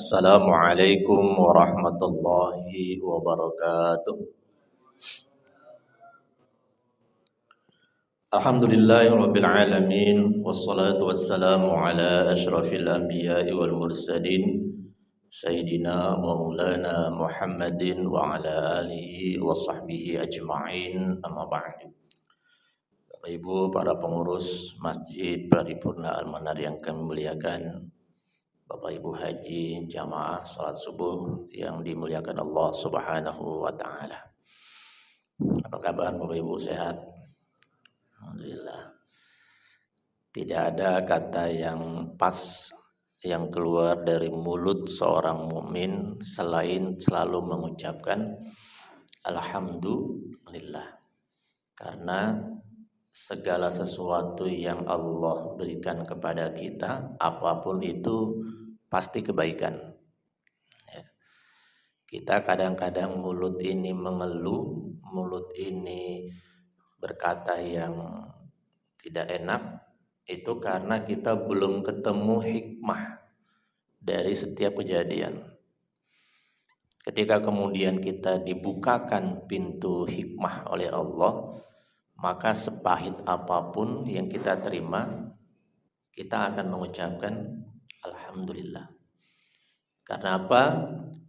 Assalamualaikum warahmatullahi wabarakatuh. Alhamdulillahirabbil alamin wassalatu wassalamu ala asyrafil anbiya'i wal mursalin sayyidina wa maulana Muhammadin wa ala alihi wa sahbihi ajma'in amma ba'du. Bapak Ibu para pengurus Masjid Paripurna Al-Manar yang kami muliakan, Bapak Ibu haji, jamaah salat subuh yang dimuliakan Allah Subhanahu wa taala. Apa kabar Bapak Ibu, sehat? Alhamdulillah. Tidak ada kata yang pas yang keluar dari mulut seorang mukmin selain selalu mengucapkan alhamdulillah. Karena segala sesuatu yang Allah berikan kepada kita, apapun itu pasti kebaikan. Ya. Kita kadang-kadang mulut ini mengeluh, mulut ini berkata yang tidak enak, itu karena kita belum ketemu hikmah dari setiap kejadian. Ketika kemudian kita dibukakan pintu hikmah oleh Allah, maka sepahit apapun yang kita terima, kita akan mengucapkan alhamdulillah. Karena apa?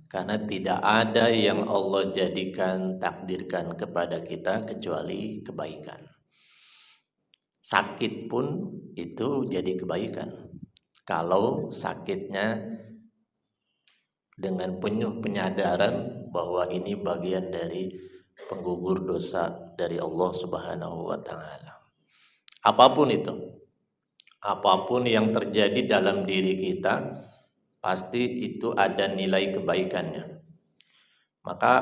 Karena tidak ada yang Allah jadikan, takdirkan kepada kita kecuali kebaikan. Sakit pun itu jadi kebaikan. Kalau sakitnya dengan penuh penyadaran bahwa ini bagian dari penggugur dosa dari Allah Subhanahu wa taala. Apapun itu, apapun yang terjadi dalam diri kita, pasti itu ada nilai kebaikannya. Maka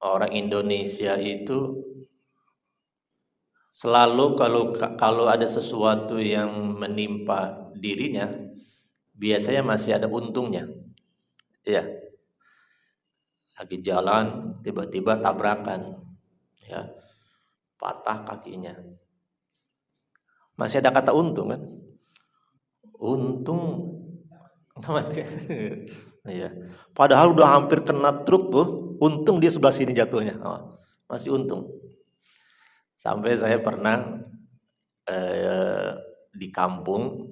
orang Indonesia itu selalu kalau ada sesuatu yang menimpa dirinya, biasanya masih ada untungnya. Ya. Lagi jalan tiba-tiba tabrakan, ya. Patah kakinya. Masih ada kata untung kan? Untung. Ya. Padahal udah hampir kena truk tuh, untung dia sebelah sini jatuhnya. Oh, masih untung. Sampai saya pernah di kampung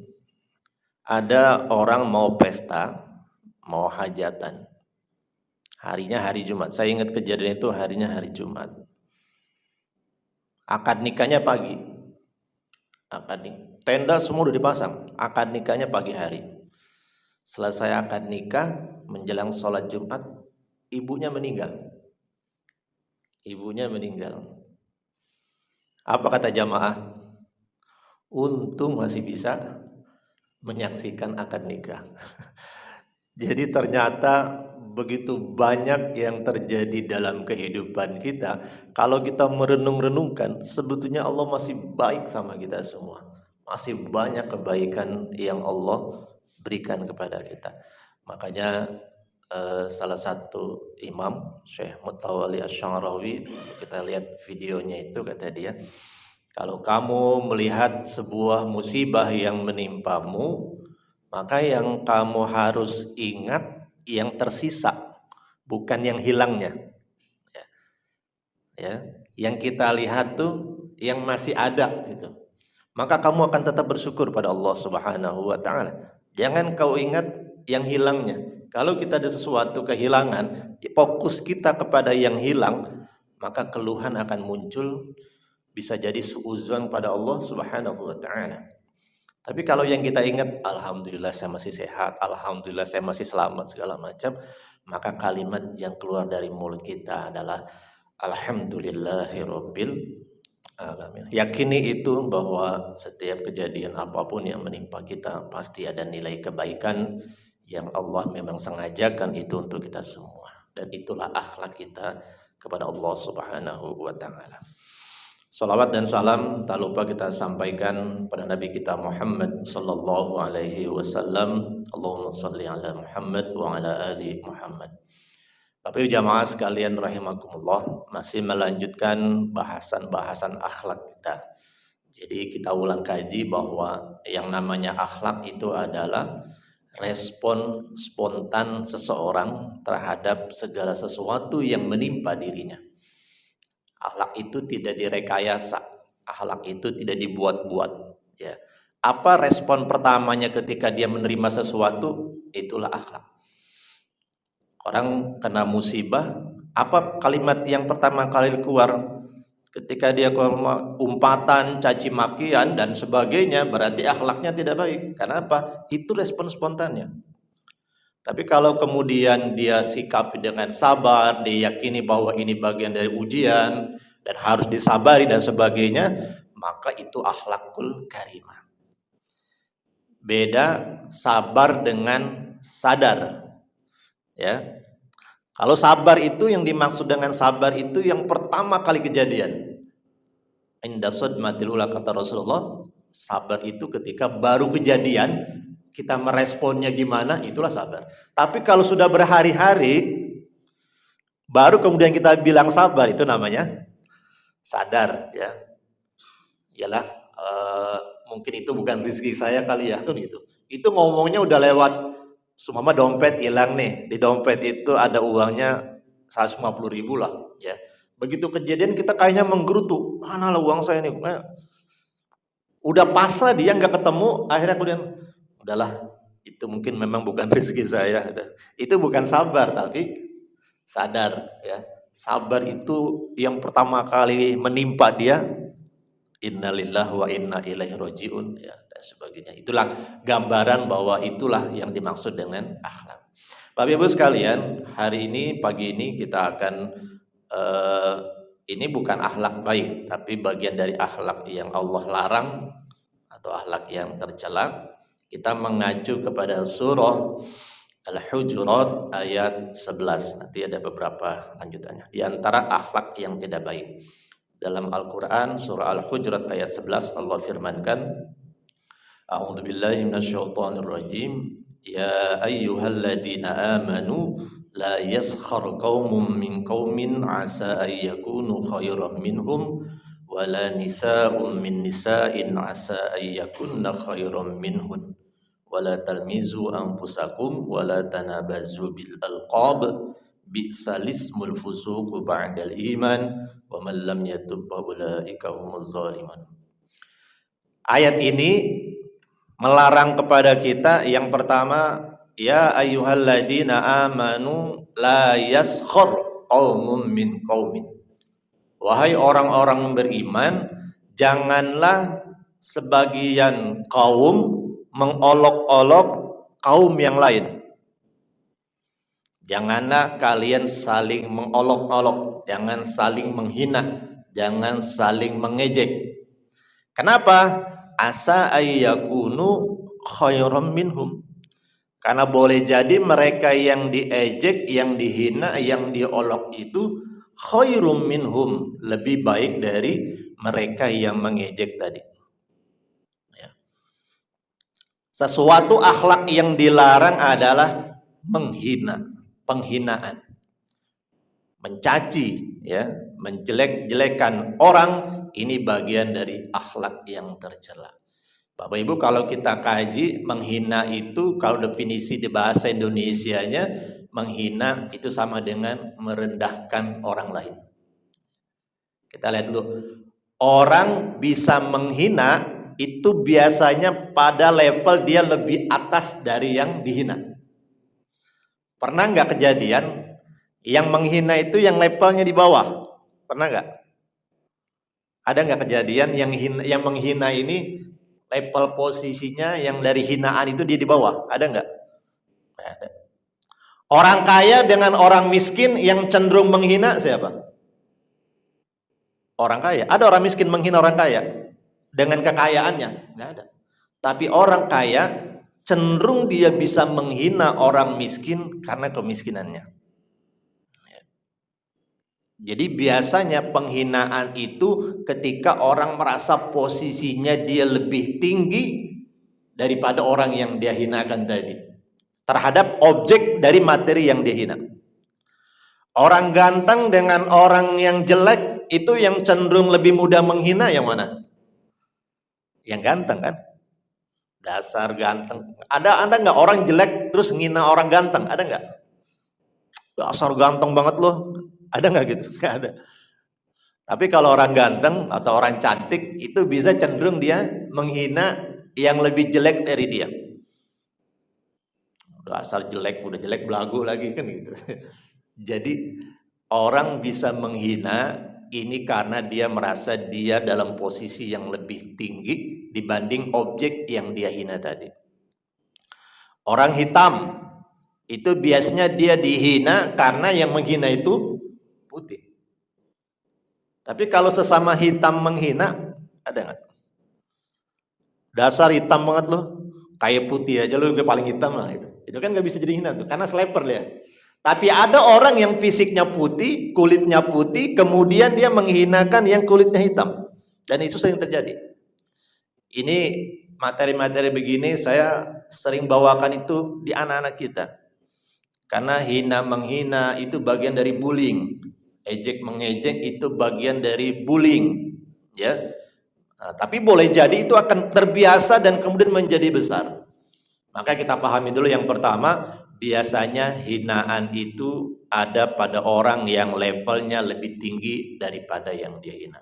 ada orang mau pesta, mau hajatan. Harinya hari Jumat. Saya ingat kejadian itu harinya hari Jumat. Akad nikahnya pagi. Tenda semua udah dipasang. Akad nikahnya pagi hari. Selesai akad nikah, menjelang sholat Jumat, ibunya meninggal. Ibunya meninggal. Apa kata jamaah? Untung masih bisa menyaksikan akad nikah. Jadi ternyata begitu banyak yang terjadi dalam kehidupan kita. Kalau kita merenung-renungkan, sebetulnya Allah masih baik sama kita semua. Masih banyak kebaikan yang Allah berikan kepada kita. Makanya salah satu imam, Syekh Mutawalli Asy-Sya'rawi, kita lihat videonya itu, kata dia, kalau kamu melihat sebuah musibah yang menimpamu, maka yang kamu harus ingat yang tersisa, bukan yang hilangnya. Ya. Yang kita lihat tuh yang masih ada gitu. Maka kamu akan tetap bersyukur pada Allah Subhanahu wa taala. Jangan kau ingat yang hilangnya. Kalau kita ada sesuatu kehilangan, fokus kita kepada yang hilang, maka keluhan akan muncul, bisa jadi suudzon pada Allah Subhanahu wa taala. Tapi kalau yang kita ingat, alhamdulillah saya masih sehat, alhamdulillah saya masih selamat segala macam, maka kalimat yang keluar dari mulut kita adalah alhamdulillahirabbil alamin. Yakini itu bahwa setiap kejadian apapun yang menimpa kita pasti ada nilai kebaikan yang Allah memang sengajakan itu untuk kita semua. Dan itulah akhlak kita kepada Allah Subhanahu wa taala. Salawat dan salam tak lupa kita sampaikan pada Nabi kita Muhammad sallallahu alaihi wasallam. Allahumma shalli ala Muhammad wa ala ali Muhammad. Bapak Ibu jamaah sekalian rahimakumullah, masih melanjutkan bahasan-bahasan akhlak kita. Jadi kita ulang kaji bahwa yang namanya akhlak itu adalah respon spontan seseorang terhadap segala sesuatu yang menimpa dirinya. Akhlak itu tidak direkayasa, akhlak itu tidak dibuat-buat. Ya. Apa respon pertamanya ketika dia menerima sesuatu? Itulah akhlak. Orang kena musibah, apa kalimat yang pertama kali keluar? Ketika dia umpatan, caci makian dan sebagainya, berarti akhlaknya tidak baik. Karena apa? Itu respon spontannya. Tapi kalau kemudian dia sikapi dengan sabar, diyakini bahwa ini bagian dari ujian dan harus disabari dan sebagainya, maka itu akhlakul karimah. Beda sabar dengan sadar. Ya. Kalau sabar itu, yang dimaksud dengan sabar itu yang pertama kali kejadian. Inda sadmatil ula, kata Rasulullah, sabar itu ketika baru kejadian, kita meresponnya gimana, itulah sabar. Tapi kalau sudah berhari-hari, baru kemudian kita bilang sabar, itu namanya sadar. Ya, iyalah, mungkin itu bukan rezeki saya kali ya, kan gitu. Itu ngomongnya udah lewat. Sumama dompet hilang nih, di dompet itu ada uangnya 150.000 lah, ya. Begitu kejadian kita kayaknya menggerutu, mana lah uang saya nih? Udah pasrah dia nggak ketemu, akhirnya kemudian udahlah, itu mungkin memang bukan rezeki saya. Itu bukan sabar, tapi sadar, ya. Sabar itu yang pertama kali menimpa dia, innalillahi wa inna ilaihi rajiun, ya, dan sebagainya. Itulah gambaran bahwa itulah yang dimaksud dengan akhlak. Bapak Ibu sekalian, hari ini, pagi ini kita akan ini bukan akhlak baik, tapi bagian dari akhlak yang Allah larang atau akhlak yang tercela. Kita mengacu kepada surah Al-Hujurat ayat 11. Nanti ada beberapa lanjutannya. Di antara akhlak yang tidak baik dalam Al-Quran, surah Al-Hujurat ayat 11, Allah firmankan, A'udzubillahi minasyaitonirrajim, ya ayyuhalladzina amanu la yaskhar qaumun min qaumin asa ay yakunu khairan minhum wala nisa'un min nisa'in asa ay yakunna khairan minhun wala talmizu anfusakum wala tanabazu bil alqab bi'sal ismul fusuq ba'dal iman wa man lam yatub fa ulaika humuz zalimun. Ayat ini melarang kepada kita yang pertama, ya ayyuhalladzina amanu la yaskhar qaumun min qaumin. Wahai orang-orang beriman, janganlah sebagian kaum mengolok-olok kaum yang lain. Janganlah kalian saling mengolok-olok, jangan saling menghina, jangan saling mengejek. Kenapa? Asa ayyakunu khairam minhum. Karena boleh jadi mereka yang diejek, yang dihina, yang diolok itu khairum minhum, lebih baik dari mereka yang mengejek tadi. Ya. Sesuatu akhlak yang dilarang adalah menghina, penghinaan, mencaci, ya, menjelek-jelekan orang. Ini bagian dari akhlak yang tercela. Bapak Ibu, kalau kita kaji, menghina itu kalau definisi di bahasa Indonesianya, menghina itu sama dengan merendahkan orang lain. Kita lihat dulu. Orang bisa menghina itu biasanya pada level dia lebih atas dari yang dihina. Pernah nggak kejadian yang menghina itu yang levelnya di bawah? Pernah nggak? Ada nggak kejadian yang menghina ini level posisinya yang dari hinaan itu dia di bawah? Ada nggak? Ada. Orang kaya dengan orang miskin yang cenderung menghina siapa? Orang kaya. Ada orang miskin menghina orang kaya dengan kekayaannya? Nggak ada. Tapi orang kaya cenderung dia bisa menghina orang miskin karena kemiskinannya. Jadi biasanya penghinaan itu ketika orang merasa posisinya dia lebih tinggi daripada orang yang dia hinakan tadi, terhadap objek dari materi yang dia hina. Orang ganteng dengan orang yang jelek itu yang cenderung lebih mudah menghina yang mana? Yang ganteng kan? dasar ganteng. Ada nggak orang jelek terus ngina orang ganteng? Ada nggak? Dasar ganteng banget loh. Ada nggak gitu? Nggak ada. Tapi kalau orang ganteng atau orang cantik itu bisa cenderung dia menghina yang lebih jelek dari dia. Dasar jelek, udah jelek belagu lagi kan gitu. Jadi orang bisa menghina ini karena dia merasa dia dalam posisi yang lebih tinggi dibanding objek yang dia hina tadi. Orang hitam itu biasanya dia dihina karena yang menghina itu putih. Tapi kalau sesama hitam menghina, ada nggak? Dasar hitam banget loh, kayak putih aja lo juga paling hitam lah itu. Itu kan nggak bisa jadi hina tuh, karena sniper dia. Tapi ada orang yang fisiknya putih, kulitnya putih, kemudian dia menghinakan yang kulitnya hitam. Dan itu sering terjadi. Ini materi-materi begini saya sering bawakan itu di anak-anak kita. Karena hina menghina itu bagian dari bullying. Ejek mengejek itu bagian dari bullying. Ya. Nah, tapi boleh jadi itu akan terbiasa dan kemudian menjadi besar. Maka kita pahami dulu yang pertama, biasanya hinaan itu ada pada orang yang levelnya lebih tinggi daripada yang dia hina.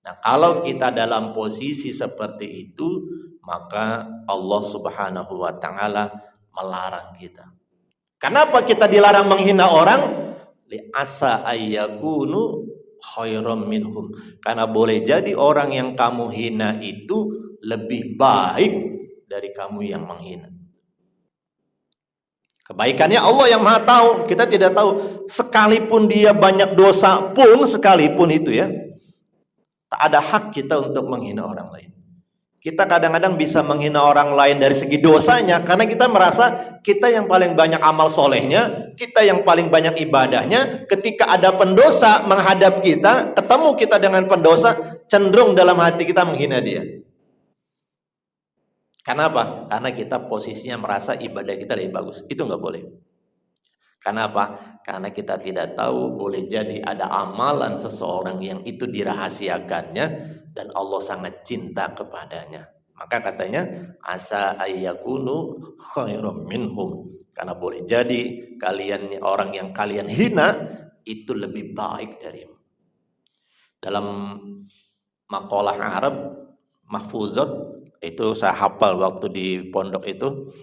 Nah, kalau kita dalam posisi seperti itu, maka Allah Subhanahu wa taala melarang kita. Kenapa kita dilarang menghina orang? Li asa ayyakunu khairam minhum. Karena boleh jadi orang yang kamu hina itu lebih baik dari kamu yang menghina. Kebaikannya Allah yang Maha tahu, kita tidak tahu. Sekalipun dia banyak dosa pun, sekalipun itu ya, tak ada hak kita untuk menghina orang lain. Kita kadang-kadang bisa menghina orang lain dari segi dosanya, karena kita merasa kita yang paling banyak amal solehnya, kita yang paling banyak ibadahnya. Ketika ada pendosa menghadap kita, ketemu kita dengan pendosa, cenderung dalam hati kita menghina dia. Kenapa? Karena kita posisinya merasa ibadah kita lebih bagus. Itu nggak boleh. Kenapa? Karena kita tidak tahu, boleh jadi ada amalan seseorang yang itu dirahasiakannya dan Allah sangat cinta kepadanya. Maka katanya asa ayyakunu khairum minhum. Karena boleh jadi kalian orang yang kalian hina itu lebih baik darimu. Dalam makalah Arab mahfuzat itu saya hafal waktu di pondok itu,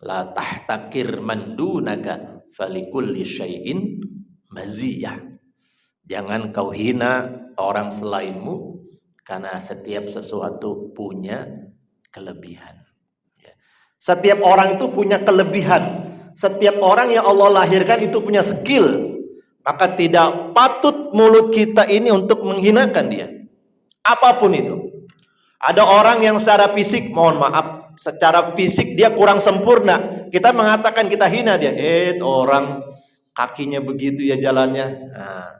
la tahtakir mandunaka falikulli syai'in maziyah. Jangan kau hina orang selainmu, karena setiap sesuatu punya kelebihan. Setiap orang itu punya kelebihan. Setiap orang yang Allah lahirkan itu punya skill. Maka tidak patut mulut kita ini untuk menghinakan dia. Apapun itu. Ada orang yang secara fisik, mohon maaf, secara fisik dia kurang sempurna. Kita mengatakan kita hina dia. Orang kakinya begitu ya jalannya. Nah,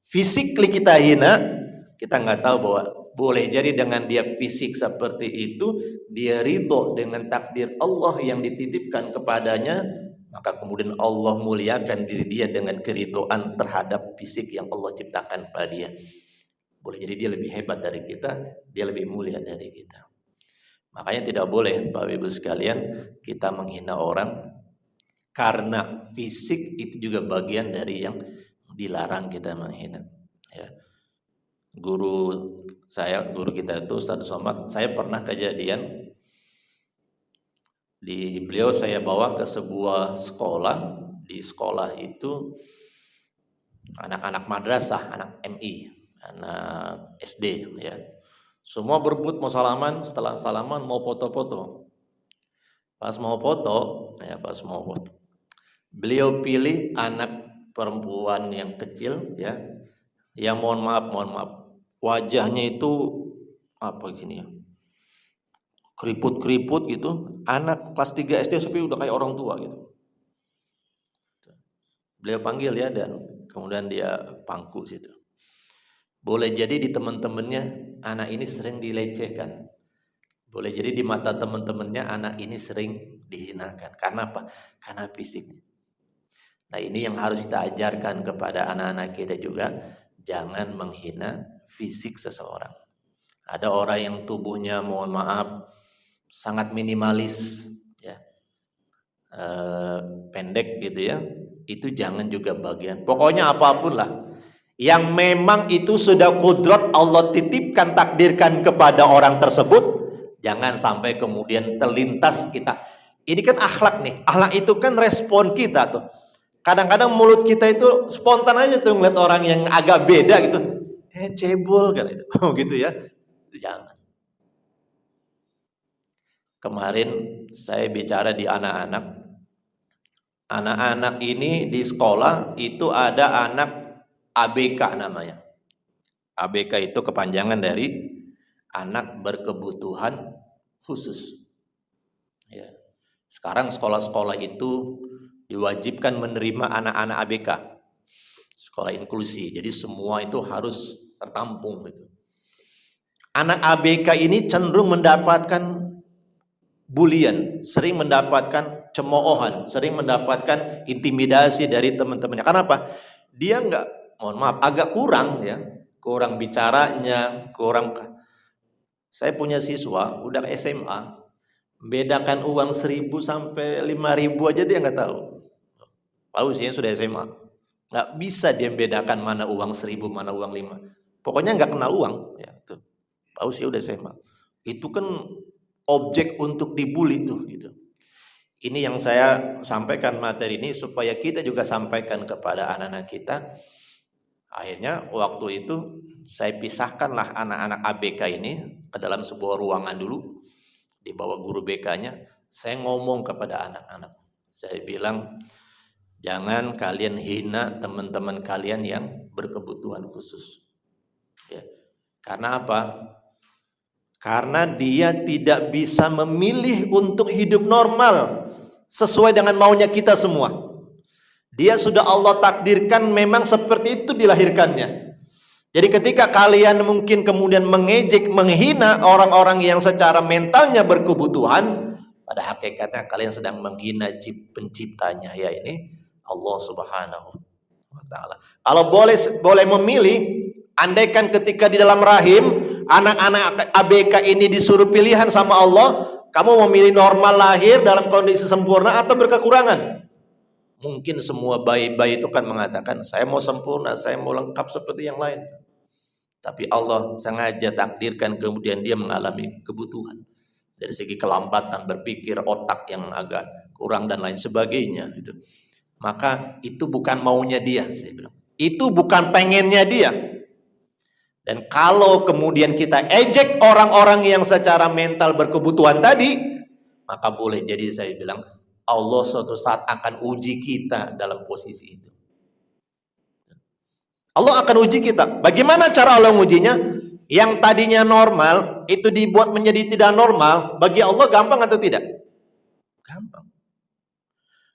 physically kita hina, kita nggak tahu bahwa boleh jadi dengan dia fisik seperti itu, dia ridho dengan takdir Allah yang dititipkan kepadanya, maka kemudian Allah muliakan diri dia dengan keridhaan terhadap fisik yang Allah ciptakan pada dia. Boleh jadi dia lebih hebat dari kita, dia lebih mulia dari kita. Makanya tidak boleh Bapak Ibu sekalian kita menghina orang, karena fisik itu juga bagian dari yang dilarang kita menghina. Ya. Guru kita itu Ustaz Somad, saya pernah kejadian di beliau saya bawa ke sebuah sekolah. Di sekolah itu anak-anak madrasah, anak MI, anak SD ya. Semua berebut mau salaman, setelah salaman mau foto-foto. Pas mau foto, beliau pilih anak perempuan yang kecil ya. Yang mohon maaf, wajahnya itu apa gini ya. Keriput-keriput gitu, anak kelas 3 SD tapi udah kayak orang tua gitu. Beliau panggil ya, dan kemudian dia pangku situ. Boleh jadi di teman-temannya anak ini sering dilecehkan. Boleh jadi di mata teman-temannya anak ini sering dihinakan. Karena apa? Karena fisiknya. Nah, ini yang harus kita ajarkan kepada anak-anak kita juga. Jangan menghina fisik seseorang. Ada orang yang tubuhnya mohon maaf sangat minimalis, ya, pendek gitu ya, itu jangan juga bagian. Pokoknya apapun lah, yang memang itu sudah kudrat Allah titipkan, takdirkan kepada orang tersebut, jangan sampai kemudian terlintas kita. Ini kan akhlak nih, akhlak itu kan respon kita tuh. Kadang-kadang mulut kita itu spontan aja tuh ngeliat orang yang agak beda gitu, cebol kan itu, gitu ya, jangan. Kemarin saya bicara di anak-anak ini di sekolah itu ada anak ABK namanya. ABK itu kepanjangan dari anak berkebutuhan khusus. Ya. Sekarang sekolah-sekolah itu diwajibkan menerima anak-anak ABK, sekolah inklusi. Jadi semua itu harus tertampung. Gitu. Anak ABK ini cenderung mendapatkan bulian, sering mendapatkan cemoohan, sering mendapatkan intimidasi dari teman-temannya. Kenapa? Dia agak kurang ya, kurang bicaranya, kurang. Saya punya siswa udah SMA, bedakan uang 1.000 sampai 5.000 aja dia nggak tahu. Lalu usianya sudah SMA, nggak bisa dia bedakan mana uang 1.000 mana uang 5. Pokoknya nggak kenal uang. Ya, tuh. Pak usia udah SMA. Itu kan objek untuk dibully tuh. Gitu. Ini yang saya sampaikan materi ini supaya kita juga sampaikan kepada anak-anak kita. Akhirnya waktu itu saya pisahkanlah anak-anak ABK ini ke dalam sebuah ruangan dulu, di bawah guru BK-nya. Saya ngomong kepada anak-anak, saya bilang, jangan kalian hina teman-teman kalian yang berkebutuhan khusus. Ya. Karena apa? Karena dia tidak bisa memilih untuk hidup normal sesuai dengan maunya kita semua. Dia sudah Allah takdirkan memang seperti itu dilahirkannya. Jadi ketika kalian mungkin kemudian mengejek, menghina orang-orang yang secara mentalnya berkebutuhan, pada hakikatnya kalian sedang menghina penciptanya, ya ini Allah Subhanahu wa Ta'ala. Kalau boleh memilih, andaikan ketika di dalam rahim anak-anak ABK ini disuruh pilihan sama Allah, kamu memilih normal lahir dalam kondisi sempurna atau berkekurangan? Mungkin semua bayi-bayi itu kan mengatakan, saya mau sempurna, saya mau lengkap seperti yang lain. Tapi Allah sengaja takdirkan kemudian dia mengalami kebutuhan. Dari segi kelambatan berpikir, otak yang agak kurang dan lain sebagainya. Gitu. Maka itu bukan maunya dia, saya bilang. Itu bukan pengennya dia. Dan kalau kemudian kita ejek orang-orang yang secara mental berkebutuhan tadi, maka boleh jadi saya bilang, Allah suatu saat akan uji kita dalam posisi itu. Allah akan uji kita. Bagaimana cara Allah ujinya? Yang tadinya normal, itu dibuat menjadi tidak normal, bagi Allah gampang atau tidak? Gampang.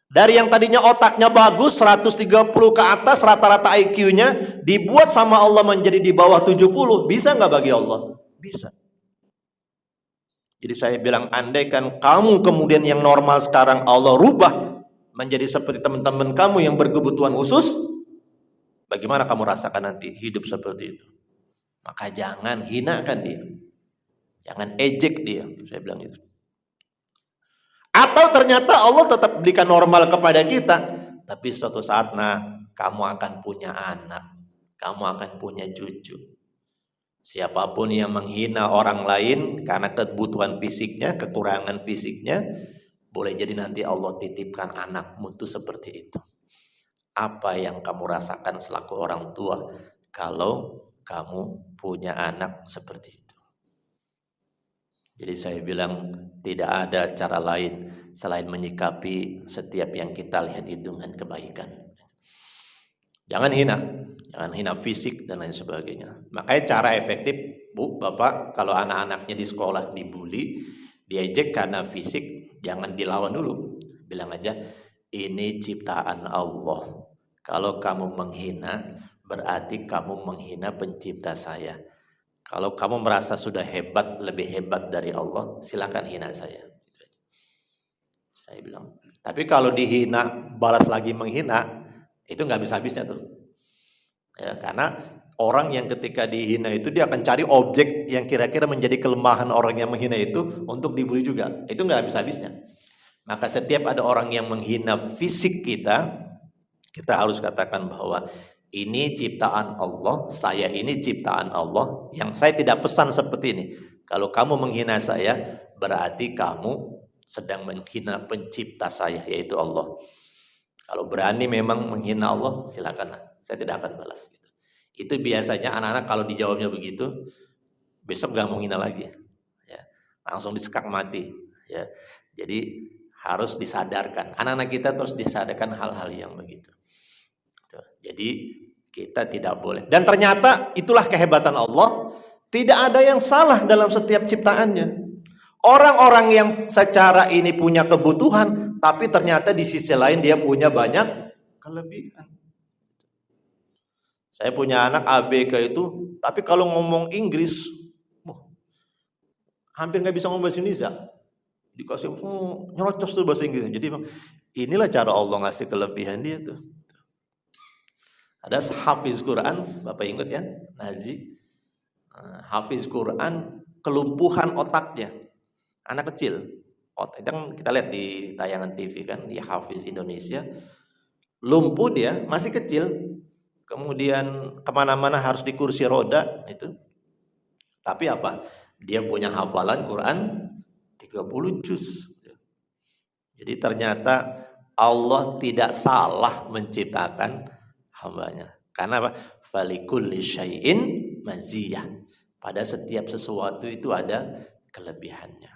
Dari yang tadinya otaknya bagus, 130 ke atas, rata-rata IQ-nya, dibuat sama Allah menjadi di bawah 70, bisa nggak bagi Allah? Bisa. Jadi saya bilang, andaikan kamu kemudian yang normal sekarang Allah rubah menjadi seperti teman-teman kamu yang berkebutuhan khusus, bagaimana kamu rasakan nanti hidup seperti itu? Maka jangan hinakan dia, jangan ejek dia, saya bilang itu. Atau ternyata Allah tetap berikan normal kepada kita, tapi suatu saat kamu akan punya anak, kamu akan punya cucu. Siapapun yang menghina orang lain karena kebutuhan fisiknya, kekurangan fisiknya, boleh jadi nanti Allah titipkan anakmu itu seperti itu. Apa yang kamu rasakan selaku orang tua kalau kamu punya anak seperti itu? Jadi saya bilang tidak ada cara lain selain menyikapi setiap yang kita lihat itu dengan kebaikan. Jangan hina fisik dan lain sebagainya. Makanya cara efektif, Bu, Bapak, kalau anak-anaknya di sekolah dibully, diejek karena fisik, jangan dilawan dulu. Bilang aja, ini ciptaan Allah. Kalau kamu menghina, berarti kamu menghina pencipta saya. Kalau kamu merasa sudah hebat, lebih hebat dari Allah, silakan hina saya. Saya bilang. Tapi kalau dihina, balas lagi menghina, itu nggak bisa habisnya tuh. Ya, karena Orang yang ketika dihina itu dia akan cari objek yang kira-kira menjadi kelemahan orang yang menghina itu untuk dibully juga. Itu nggak habis-habisnya. Maka setiap ada orang yang menghina fisik kita, kita harus katakan bahwa ini ciptaan Allah, saya ini ciptaan Allah, yang saya tidak pesan seperti ini. Kalau kamu menghina saya, berarti kamu sedang menghina pencipta saya, yaitu Allah. Kalau berani memang menghina Allah, silakanlah. Saya tidak akan balas. Itu biasanya anak-anak kalau dijawabnya begitu, besok gak mau menghina lagi. Ya, langsung disekak mati. Ya, jadi harus disadarkan. Anak-anak kita terus disadarkan hal-hal yang begitu. Jadi kita tidak boleh. Dan ternyata itulah kehebatan Allah. Tidak ada yang salah dalam setiap ciptaannya. Orang-orang yang secara ini punya kebutuhan, tapi ternyata di sisi lain dia punya banyak kelebihan. Saya punya anak ABK itu, tapi kalau ngomong Inggris, hampir nggak bisa ngomong bahasa Indonesia. Dikasih nyerocos tuh bahasa Inggris. Jadi inilah cara Allah ngasih kelebihan dia tuh. Ada hafiz Quran, Bapak ingat ya, Nazi. Hafiz Quran, kelumpuhan otaknya. Anak kecil. Kan kita lihat di tayangan TV kan, dia hafiz Indonesia. Lumpuh dia, masih kecil. Kemudian kemana-mana harus di kursi roda itu. Tapi apa? Dia punya hafalan Quran 30 juz. Jadi ternyata Allah tidak salah menciptakan hambanya. Karena apa? Falikulli syai'in maziyah. Pada setiap sesuatu itu ada kelebihannya.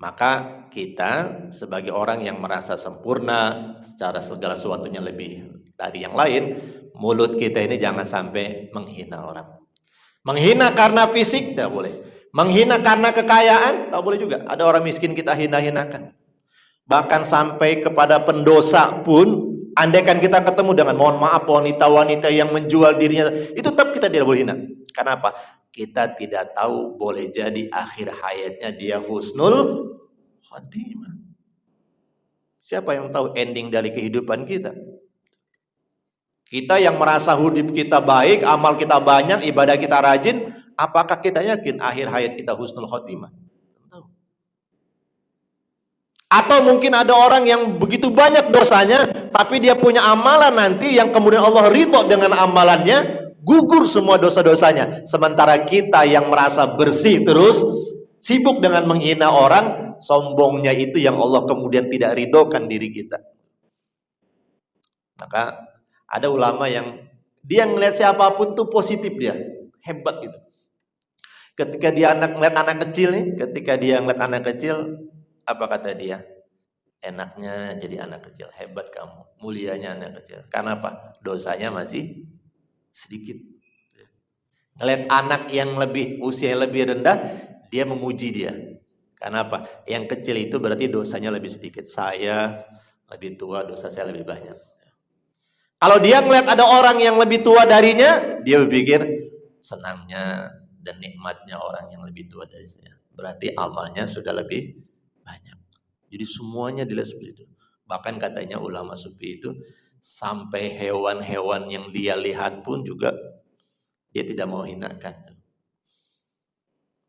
Maka kita sebagai orang yang merasa sempurna secara segala sesuatunya lebih dari yang lain, mulut kita ini jangan sampai menghina orang. Menghina karena fisik tidak boleh. Menghina karena kekayaan tak boleh juga. Ada orang miskin kita hina-hinakan. Bahkan sampai kepada pendosa pun, andaikan kita ketemu dengan mohon maaf wanita-wanita yang menjual dirinya, itu tetap kita tidak boleh hina. Kenapa? Kita tidak tahu, boleh jadi akhir hayatnya dia husnul khatimah. Siapa yang tahu ending dari kehidupan kita? Kita yang merasa hidup kita baik, amal kita banyak, ibadah kita rajin, apakah kita yakin akhir hayat kita husnul khatimah? Atau mungkin ada orang yang begitu banyak dosanya, tapi dia punya amalan nanti yang kemudian Allah ridho dengan amalannya, gugur semua dosa-dosanya. Sementara kita yang merasa bersih terus, sibuk dengan menghina orang, sombongnya itu yang Allah kemudian tidak ridhokan diri kita. Maka ada ulama yang dia ngelihat siapapun tuh positif, dia hebat gitu. Ketika dia ngeliat anak kecil nih, apa kata dia? Enaknya jadi anak kecil, hebat kamu, mulianya anak kecil. Karena apa? Dosanya masih sedikit. Ngeliat anak yang usia lebih rendah, dia memuji dia. Karena apa? Yang kecil itu berarti dosanya lebih sedikit. Saya lebih tua, dosa saya lebih banyak. Kalau dia ngeliat ada orang yang lebih tua darinya, dia berpikir senangnya dan nikmatnya orang yang lebih tua dari saya. Berarti amalnya sudah lebih banyak. Jadi semuanya dilihat seperti itu. Bahkan katanya ulama sufi itu sampai hewan-hewan yang dia lihat pun juga dia tidak mau hinakan.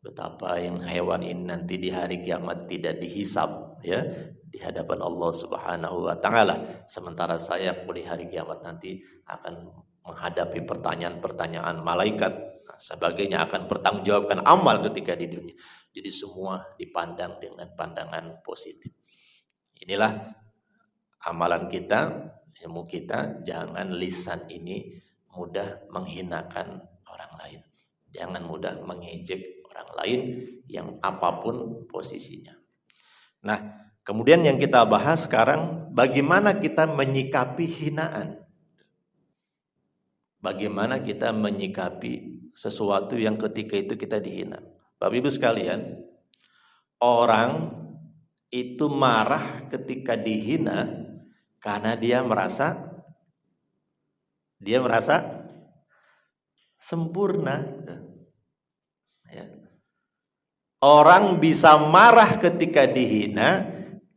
Betapa yang hewan ini nanti di hari kiamat tidak dihisab ya di hadapan Allah Subhanahu wa taala. Sementara saya di hari kiamat nanti akan menghadapi pertanyaan-pertanyaan malaikat, sebagainya akan bertanggungjawabkan amal ketika di dunia. Jadi semua dipandang dengan pandangan positif. Inilah amalan kita, ilmu kita, jangan lisan ini mudah menghinakan orang lain. Jangan mudah mengejek orang lain yang apapun posisinya. Nah, kemudian yang kita bahas sekarang, bagaimana kita menyikapi hinaan. Bagaimana kita menyikapi sesuatu yang ketika itu kita dihina. Bapak Ibu sekalian, orang itu marah ketika dihina karena dia merasa sempurna. Ya. Orang bisa marah ketika dihina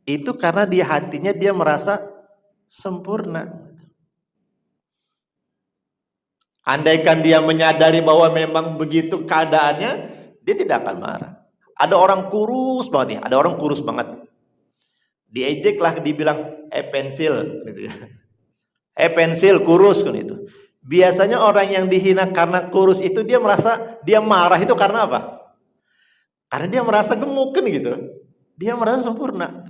itu karena di hatinya dia merasa sempurna. Andaikan dia menyadari bahwa memang begitu keadaannya, dia tidak akan marah. Ada orang kurus banget nih, ada orang kurus banget. Diejek lah, dibilang, pensil, gitu ya. Pensil, kurus kan itu. Biasanya orang yang dihina karena kurus itu dia merasa, dia marah itu karena apa? Karena dia merasa gemuk kan gitu. Dia merasa sempurna.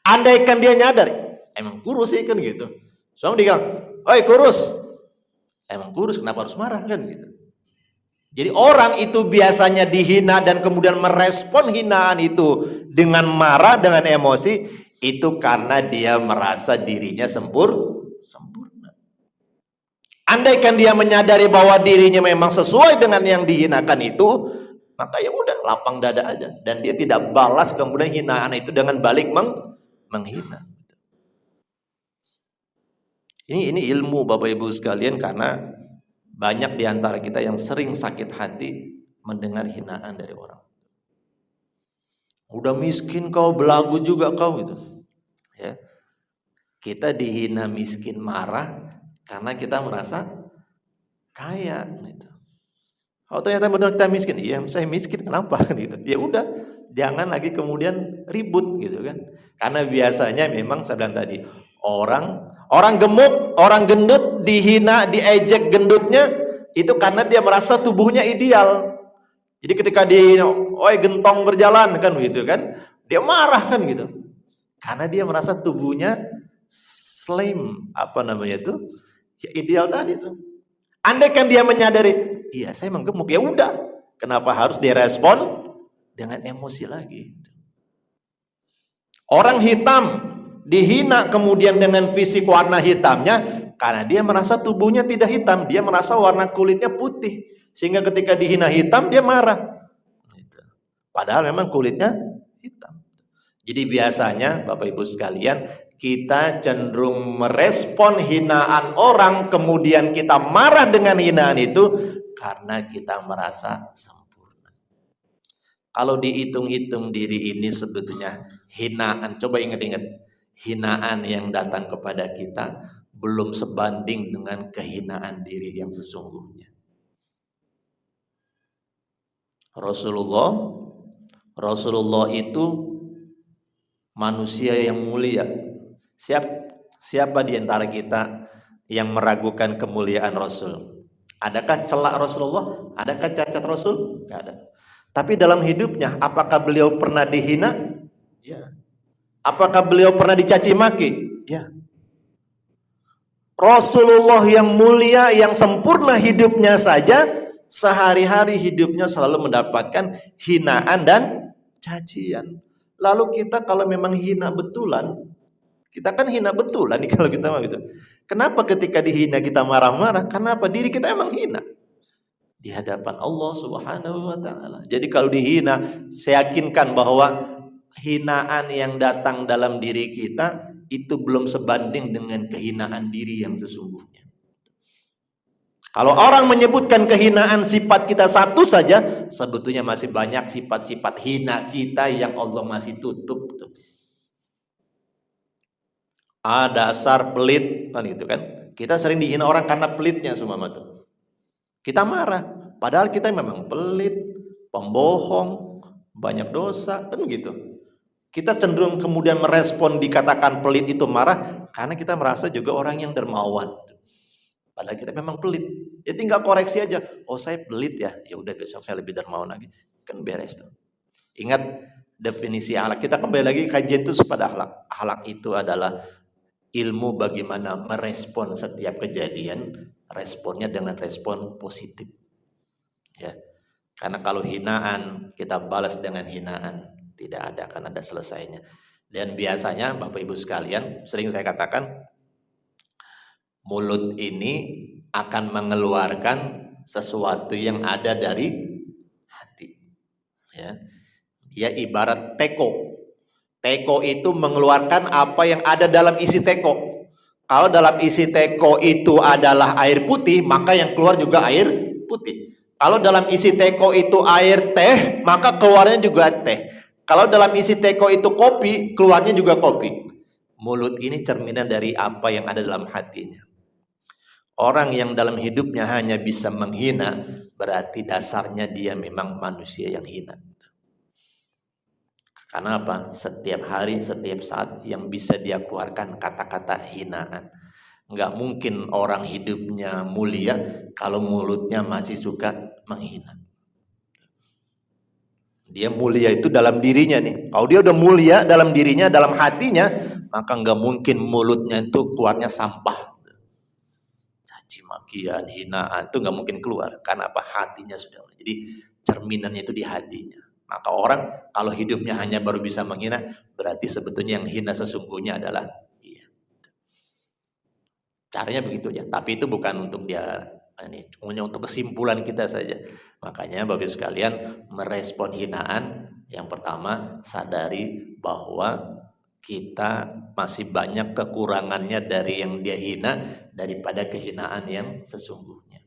Andaikan dia nyadar, emang kurus sih kan gitu. Soalnya dia bilang, oi kurus. Emang kurus, kenapa harus marah kan gitu. Jadi orang itu biasanya dihina dan kemudian merespon hinaan itu dengan marah, dengan emosi, itu karena dia merasa dirinya sempurna. Andaikan dia menyadari bahwa dirinya memang sesuai dengan yang dihinakan itu, maka ya udah lapang dada aja, dan dia tidak balas kemudian hinaan itu dengan balik menghina. Ini ilmu Bapak Ibu sekalian, karena banyak di antara kita yang sering sakit hati mendengar hinaan dari orang. Udah miskin kau, belagu juga kau gitu. Ya. Kita dihina miskin marah karena kita merasa kaya gitu. Oh ternyata benar kita miskin. Iya, saya miskin, kenapa gitu. Ya udah, jangan lagi kemudian ribut gitu kan. Karena biasanya memang saya bilang tadi, orang gemuk, orang gendut dihina, diejek gendutnya itu karena dia merasa tubuhnya ideal. Jadi ketika dia, oi gentong berjalan kan gitu kan, dia marah kan gitu. Karena dia merasa tubuhnya slim, apa namanya itu, ya ideal tadi tuh. Andaikan dia menyadari, iya saya emang gemuk, ya udah, kenapa harus direspon dengan emosi lagi? Orang hitam dihina kemudian dengan fisik warna hitamnya karena dia merasa tubuhnya tidak hitam, dia merasa warna kulitnya putih, sehingga ketika dihina hitam dia marah. Padahal memang kulitnya hitam. Jadi biasanya Bapak Ibu sekalian, kita cenderung merespon hinaan orang, kemudian kita marah dengan hinaan itu karena kita merasa sempurna. Kalau dihitung-hitung diri ini sebetulnya hinaan, coba ingat-ingat, hinaan yang datang kepada kita belum sebanding dengan kehinaan diri yang sesungguhnya. Rasulullah itu manusia yang mulia. Siapa di antara kita yang meragukan kemuliaan Rasul? Adakah celak Rasulullah? Adakah cacat Rasul? Tidak ada. Tapi dalam hidupnya, apakah beliau pernah dihina? Ya. Apakah beliau pernah dicaci maki? Ya. Rasulullah yang mulia, yang sempurna hidupnya saja, sehari-hari hidupnya selalu mendapatkan hinaan dan cacian. Lalu kita kalau memang hina betulan, kita kan hina betulan nih kalau kita mah gitu. Kenapa ketika dihina kita marah-marah? Kenapa? Diri kita emang hina di hadapan Allah Subhanahu wa taala. Jadi kalau dihina, saya yakinkan bahwa hinaan yang datang dalam diri kita itu belum sebanding dengan kehinaan diri yang sesungguhnya. Kalau orang menyebutkan kehinaan sifat kita satu saja, sebetulnya masih banyak sifat-sifat hina kita yang Allah masih tutup. Dasar pelit kan gitu kan. Kita sering dihina orang karena pelitnya semua tuh. Kita marah, padahal kita memang pelit, pembohong, banyak dosa, kan gitu. Kita cenderung kemudian merespon dikatakan pelit itu marah karena kita merasa juga orang yang dermawan. Padahal kita memang pelit. Ya tinggal koreksi aja. Oh saya pelit ya. Ya udah besok saya lebih dermawan lagi. Kan beres tuh. Ingat definisi akhlak. Kita kembali lagi kajian itu pada akhlak. Akhlak itu adalah ilmu bagaimana merespon setiap kejadian. Responnya dengan respon positif. Ya. Karena kalau hinaan kita balas dengan hinaan, tidak akan ada selesainya. Dan biasanya Bapak Ibu sekalian, sering saya katakan, mulut ini akan mengeluarkan sesuatu yang ada dari hati. Ya. Dia ibarat teko. Teko itu mengeluarkan apa yang ada dalam isi teko. Kalau dalam isi teko itu adalah air putih, maka yang keluar juga air putih. Kalau dalam isi teko itu air teh, maka keluarnya juga teh. Kalau dalam isi teko itu kopi, keluarnya juga kopi. Mulut ini cerminan dari apa yang ada dalam hatinya. Orang yang dalam hidupnya hanya bisa menghina, berarti dasarnya dia memang manusia yang hina. Karena apa? Setiap hari, setiap saat yang bisa dia keluarkan kata-kata hinaan. Nggak mungkin orang hidupnya mulia kalau mulutnya masih suka menghina. Dia mulia itu dalam dirinya nih. Kalau dia udah mulia dalam dirinya, dalam hatinya, maka nggak mungkin mulutnya itu keluarnya sampah. Caci makian, hinaan itu nggak mungkin keluar. Karena apa? Hatinya sudah. Jadi cerminannya itu di hatinya. Maka orang kalau hidupnya hanya baru bisa menghina, berarti sebetulnya yang hina sesungguhnya adalah dia. Caranya begitu aja. Tapi itu bukan untuk dia, ini hanya untuk kesimpulan kita saja. Makanya Bapak Ibu sekalian, merespon hinaan, yang pertama sadari bahwa kita masih banyak kekurangannya dari yang dia hina daripada kehinaan yang sesungguhnya.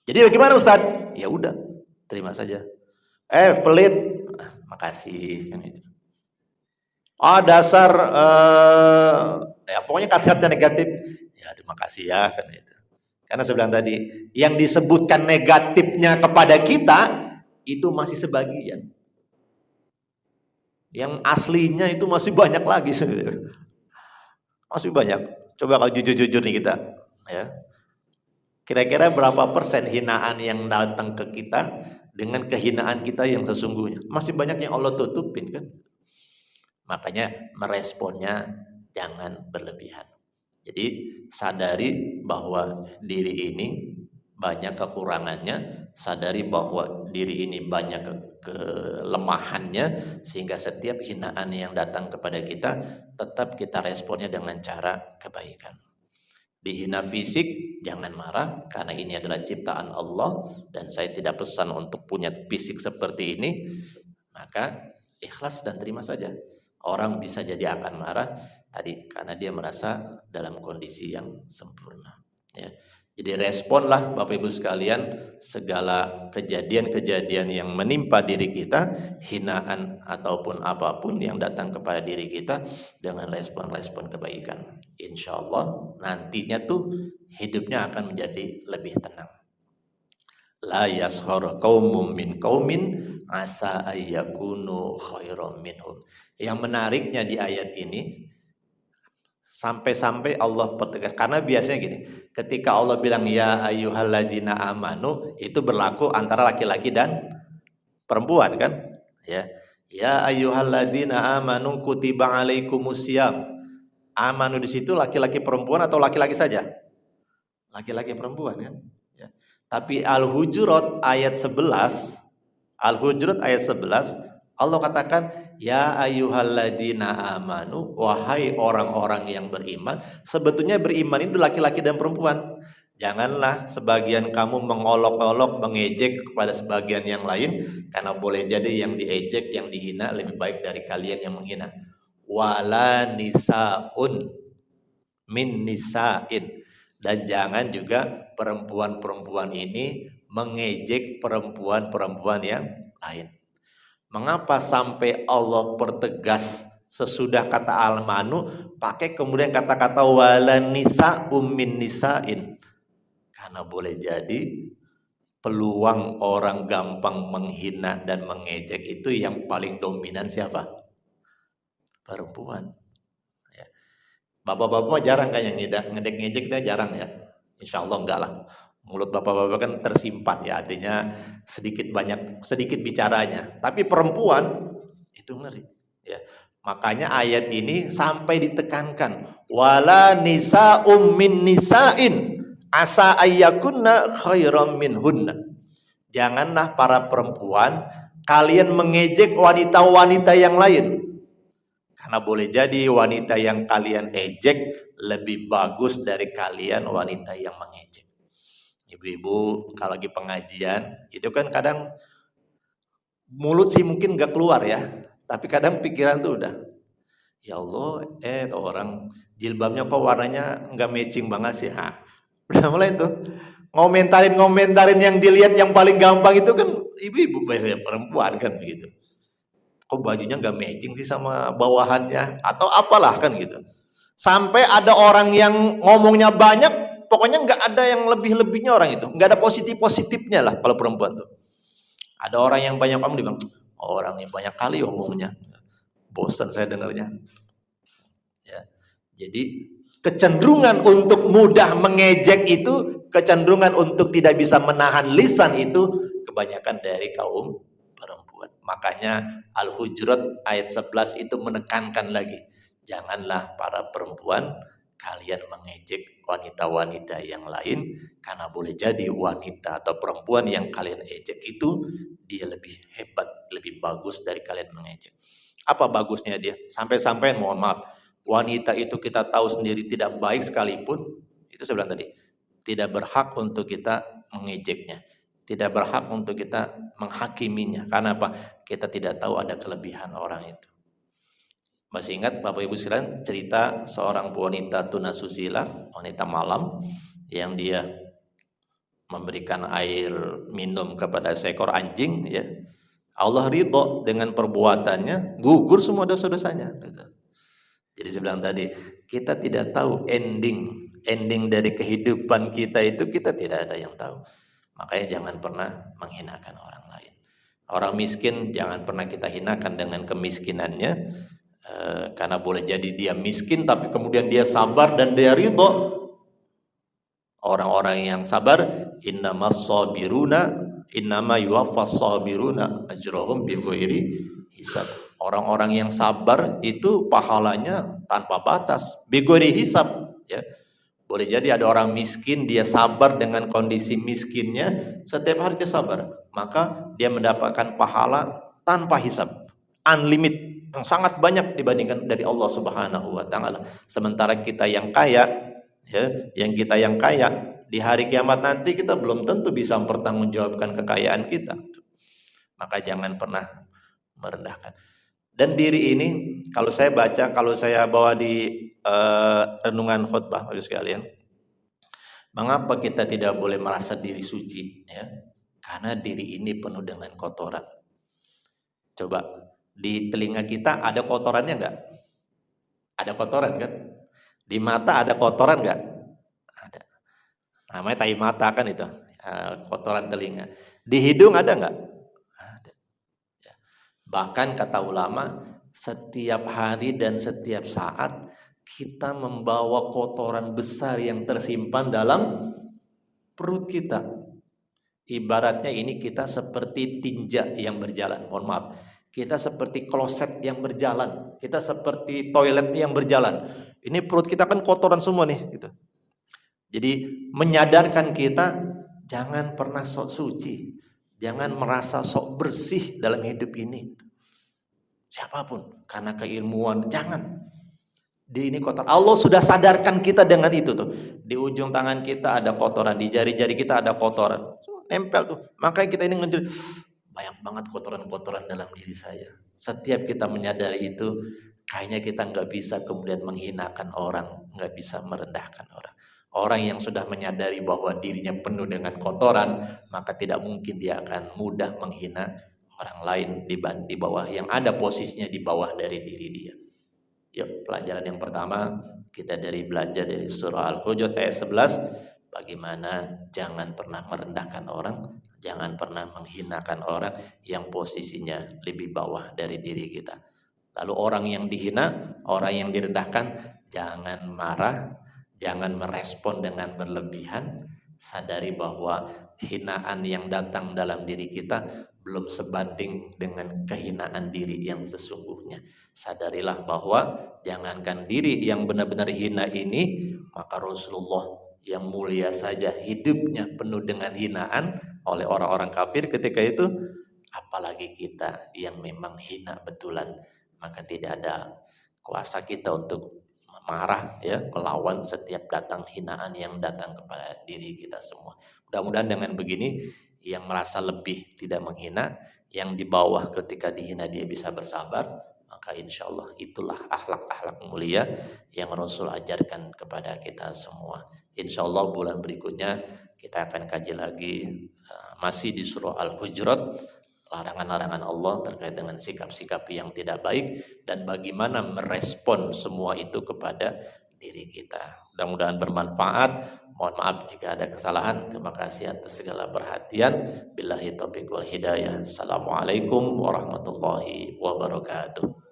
Jadi bagaimana Ustadz? Ya udah, terima saja. Pelit, makasih kan itu. Dasar ya pokoknya kata-kata negatif, ya terima kasih ya kan itu. Karena saya bilang tadi, yang disebutkan negatifnya kepada kita itu masih sebagian. Yang aslinya itu masih banyak lagi. Masih banyak. Coba kalau jujur-jujur nih kita, ya. Kira-kira berapa persen hinaan yang datang ke kita dengan kehinaan kita yang sesungguhnya? Masih banyak yang Allah tutupin kan? Makanya meresponnya jangan berlebihan. Jadi sadari bahwa diri ini banyak kekurangannya, sadari bahwa diri ini banyak kelemahannya, sehingga setiap hinaan yang datang kepada kita tetap kita responnya dengan cara kebaikan. Dihina fisik jangan marah, karena ini adalah ciptaan Allah dan saya tidak pesan untuk punya fisik seperti ini. Maka ikhlas dan terima saja. Orang bisa jadi akan marah tadi karena dia merasa dalam kondisi yang sempurna, ya. Jadi responlah Bapak Ibu sekalian segala kejadian-kejadian yang menimpa diri kita, hinaan ataupun apapun yang datang kepada diri kita dengan respon-respon kebaikan. Insya Allah nantinya tuh hidupnya akan menjadi lebih tenang. La yaskhar qaumum min qaumin asa ayyakunu khairam minhum. Yang menariknya di ayat ini, sampai-sampai Allah pertegas, karena biasanya gini, ketika Allah bilang ya ayyuhalladzina amanu, itu berlaku antara laki-laki dan perempuan kan, ya ayyuhalladzina amanu kutiba alaikumusiyam. Amanu di situ laki-laki perempuan atau laki-laki saja? Laki-laki perempuan kan, ya. Tapi Al-Hujurat ayat 11, Allah katakan ya ayyuhalladzina amanu, wahai orang-orang yang beriman. Sebetulnya beriman itu laki-laki dan perempuan. Janganlah sebagian kamu mengolok-olok, mengejek kepada sebagian yang lain, karena boleh jadi yang diejek, yang dihina lebih baik dari kalian yang menghina. Wala nisaun min nisain, dan jangan juga perempuan-perempuan ini mengejek perempuan-perempuan yang lain. Mengapa sampai Allah pertegas sesudah kata al-manu pakai kemudian kata-kata wala nisa min nisain? Karena boleh jadi peluang orang gampang menghina dan mengejek itu yang paling dominan siapa? Perempuan. Ya. Bapak-bapak jarang kan yang ngedek-ngejek, kita jarang ya. Insya Allah enggak lah. Mulut bapak-bapak kan tersimpan ya, artinya sedikit bicaranya. Tapi perempuan itu ngeri, ya. Makanya ayat ini sampai ditekankan wala nisa'um min nisa'in asa ayyakunna khairam minhunna. Janganlah para perempuan kalian mengejek wanita-wanita yang lain, karena boleh jadi wanita yang kalian ejek lebih bagus dari kalian wanita yang mengejek. Ibu-ibu kalau lagi pengajian itu kan kadang mulut sih mungkin gak keluar ya, tapi kadang pikiran tuh udah, ya Allah, orang jilbabnya kok warnanya nggak matching banget sih, udah mulai tuh ngomentarin yang dilihat yang paling gampang itu kan ibu-ibu biasanya perempuan kan begitu. Kok bajunya nggak matching sih sama bawahannya atau apalah kan gitu. Sampai ada orang yang ngomongnya banyak pokoknya nggak ada yang lebih-lebihnya orang itu, nggak ada positif-positifnya lah kalau perempuan tuh. Ada orang yang banyak omong, dia bilang, orang yang banyak kali omongnya, bosan saya dengarnya. Ya. Jadi kecenderungan untuk mudah mengejek itu, kecenderungan untuk tidak bisa menahan lisan itu kebanyakan dari kaum perempuan. Makanya Al-Hujurat ayat 11 itu menekankan lagi, janganlah para perempuan kalian mengejek wanita-wanita yang lain, karena boleh jadi wanita atau perempuan yang kalian ejek itu dia lebih hebat, lebih bagus dari kalian mengejek. Apa bagusnya dia? Sampai-sampai mohon maaf, wanita itu kita tahu sendiri tidak baik sekalipun, itu saya bilang tadi, tidak berhak untuk kita mengejeknya, tidak berhak untuk kita menghakiminya. Karena apa? Kita tidak tahu ada kelebihan orang itu. Masih ingat Bapak Ibu sekalian cerita seorang wanita tunasusila, wanita malam, yang dia memberikan air minum kepada seekor anjing, ya. Allah ridho dengan perbuatannya, gugur semua dosa-dosanya. Jadi saya bilang tadi, kita tidak tahu ending dari kehidupan kita itu, kita tidak ada yang tahu. Makanya jangan pernah menghinakan orang lain. Orang miskin jangan pernah kita hinakan dengan kemiskinannya, karena boleh jadi dia miskin tapi kemudian dia sabar dan dia ridho. Orang-orang yang sabar, innamas sabiruna innama yuwaffas sabiruna ajrahum bighairi hisab. Orang-orang yang sabar itu pahalanya tanpa batas, bighairi hisab, ya. Boleh jadi ada orang miskin, dia sabar dengan kondisi miskinnya, setiap hari dia sabar, maka dia mendapatkan pahala tanpa hisab, unlimited, yang sangat banyak dibandingkan dari Allah Subhanahu wa taala. Sementara kita yang kaya, ya, di hari kiamat nanti kita belum tentu bisa mempertanggungjawabkan kekayaan kita. Maka jangan pernah merendahkan. Dan diri ini kalau saya baca, kalau saya bawa di renungan khutbah Bapak sekalian, mengapa kita tidak boleh merasa diri suci, ya? Karena diri ini penuh dengan kotoran. Coba di telinga kita ada kotorannya enggak? Ada kotoran kan? Di mata ada kotoran enggak? Ada. Namanya tai mata kan itu, kotoran telinga. Di hidung ada enggak? Ada. Ya. Bahkan kata ulama, setiap hari dan setiap saat kita membawa kotoran besar yang tersimpan dalam perut kita. Ibaratnya ini kita seperti tinja yang berjalan, mohon maaf. Kita seperti kloset yang berjalan, kita seperti toilet yang berjalan. Ini perut kita kan kotoran semua nih, gitu. Jadi menyadarkan kita jangan pernah sok suci, jangan merasa sok bersih dalam hidup ini. Siapapun, karena keilmuan, jangan. Di ini kotor. Allah sudah sadarkan kita dengan itu tuh. Di ujung tangan kita ada kotoran, di jari-jari kita ada kotoran. Nempel tuh. Makanya kita ini ngejar, banyak banget kotoran-kotoran dalam diri saya. Setiap kita menyadari itu, kayaknya kita nggak bisa kemudian menghinakan orang, nggak bisa merendahkan orang. Orang yang sudah menyadari bahwa dirinya penuh dengan kotoran, maka tidak mungkin dia akan mudah menghina orang lain di bawah yang ada posisinya di bawah dari diri dia. Yuk, pelajaran yang pertama kita belajar dari surah Al-Hujurat ayat 11, bagaimana jangan pernah merendahkan orang, jangan pernah menghinakan orang yang posisinya lebih bawah dari diri kita. Lalu orang yang dihina, orang yang direndahkan, jangan marah, jangan merespon dengan berlebihan. Sadari bahwa hinaan yang datang dalam diri kita belum sebanding dengan kehinaan diri yang sesungguhnya. Sadarilah bahwa jangankan diri yang benar-benar hina ini, maka Rasulullah yang mulia saja hidupnya penuh dengan hinaan oleh orang-orang kafir ketika itu, apalagi kita yang memang hina betulan. Maka tidak ada kuasa kita untuk marah, ya, melawan setiap datang hinaan yang datang kepada diri kita semua. Mudah-mudahan dengan begini yang merasa lebih tidak menghina, yang di bawah ketika dihina dia bisa bersabar, maka insya Allah itulah akhlak-akhlak mulia yang Rasul ajarkan kepada kita semua. Insya Allah bulan berikutnya kita akan kaji lagi masih di surah Al-Hujurat, larangan-larangan Allah terkait dengan sikap-sikap yang tidak baik dan bagaimana merespon semua itu kepada diri kita. Mudah-mudahan bermanfaat. Mohon maaf jika ada kesalahan. Terima kasih atas segala perhatian. Billahi taufiq wal hidayah. Assalamualaikum warahmatullahi wabarakatuh.